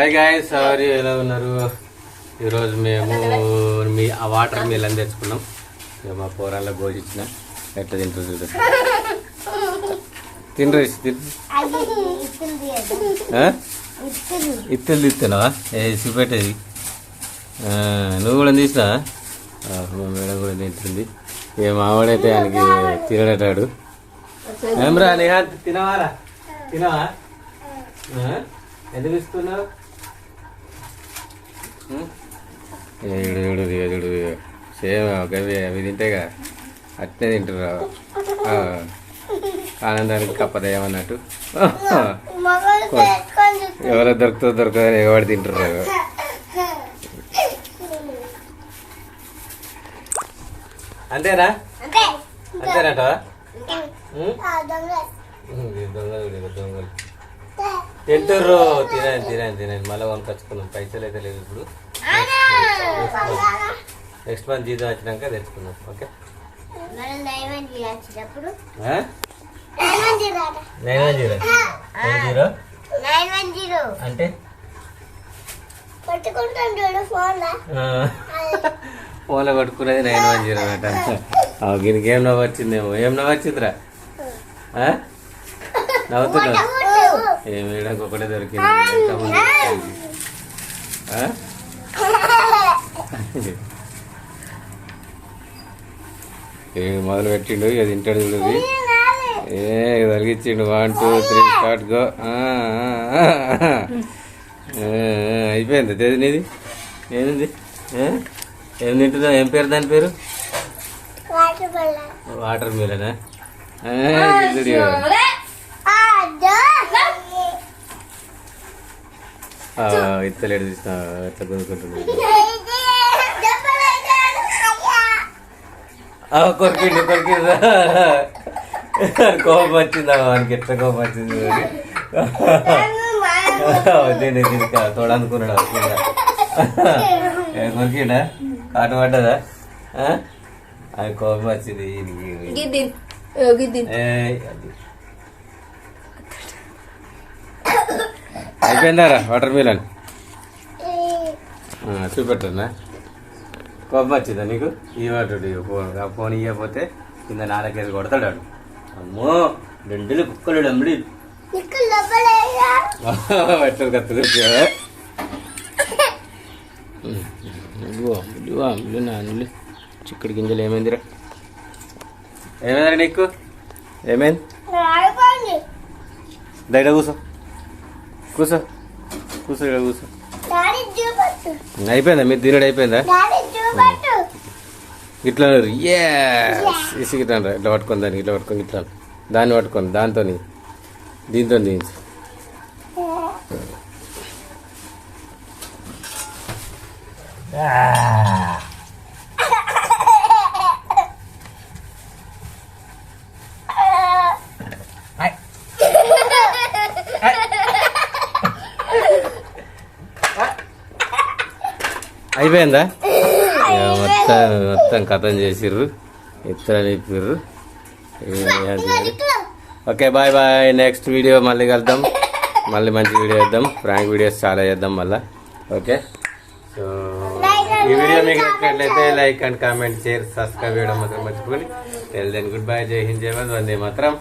Hi guys, sorry ఎలా ఉన్నారు? ఈరోజు మేము ఆ వాటర్ మిలన్ తెచ్చుకున్నాం. మా పోరాళ్ళ గోజిచ్చిన ఎట్లా తింటారు చూడ తినరు ఇత్తలు తీస్తున్నావా? చూపెట్టేది నువ్వు కూడా తీసినా? మా మేడం కూడా తింటుంది. ఇక మావాడైతే ఆయనకి తినడటాడు. ఏమరా నేహా తినవారా? తినవా? ఎందుకు ఇస్తున్నావు? ఏడు సేమ్ అవి అవి తింటేగా అట్నే తింటారు. ఆనందానికి కప్పదేమన్నట్టు ఎవరో దొరకదని ఎవరు తింటారు. అంతేనా? అంతేనట. దొంగలు తింటారు. తినండి మళ్ళీ కొనుకొచ్చుకున్నాం. పైసలు అయితే లేదు ఇప్పుడు. నెక్స్ట్ మంత్ జీతం వచ్చినాక తెచ్చుకున్నాం. ఓకే, 910 అంటే ఫోన్లో పట్టుకునేది 910 అట. దీనికి ఏం నవ్వు వచ్చిందేమో. ఏం నవ్వు వచ్చిందిరా? నవ్వుతున్నావు? ఏమేడానికి ఒకటే దొరికింది. మొదలు పెట్టిండు. ఇక తింటాడు చూడు. తొలగించిండు. 1 2 3 స్టార్ట్ గో. అయిపోయింది. తేది నీది ఏమింది? ఏం తింటుందా? ఏం పేరు దాని పేరు? వాటర్ మిలనా? ఇత్తలేడు తీసిన ఎట్లా కొనుక్కుంటున్నాడు. కొరికిండు కోపం వచ్చిందా? వానికి ఎట్లా కోపం వచ్చింది? దీనికి తోడనుకున్నాడు. కొరికిండా? కాటు పడ్డదా? అది కోపం వచ్చింది. అయిపోయిందారా వాటర్ మిలన్? చూపెట్టన్నా? కోపం వచ్చిందా నీకు? ఈ వాటర్ ఫోన్ ఇవ్వకపోతే కింద నాలుగేసి కొడతాడు. అమ్మో రెండులు కుక్కలు అమ్ముడి ఎట్లా కత్తులు నాన్నులు చిక్కడి గింజలు. ఏమైందిరా? ఏమైందిరా నీకు? ఏమైంది? దైడ కూసో కూసో ఇక్కడ కూసో. అయిపోయిందా మీరు తినడు? అయిపోయిందా? ఇట్లా ఇసుగిట్లా ఇట్లా పట్టుకొని దానికి ఇట్లా పట్టుకొని ఇట్లా దాన్ని పట్టుకొని దాంతో దీంతో దించు. అయిపోయిందా? మొత్తం కథం చేసిర్రు. ఇత్తలు నిప్పిర్రు. Okay, bye bye. Next video మళ్ళీ కలుద్దాం. మళ్ళీ మంచి వీడియో చేద్దాం. ప్రాంక్ వీడియోస్ చాలా చేద్దాం మళ్ళీ. ఓకే, సో ఈ వీడియో మీకు నచ్చినట్లయితే like and comment, share, subscribe చేయడం మాత్రం మర్చిపోండి. Good bye. జై హింద్, జై భారత్, వందే మాతరం.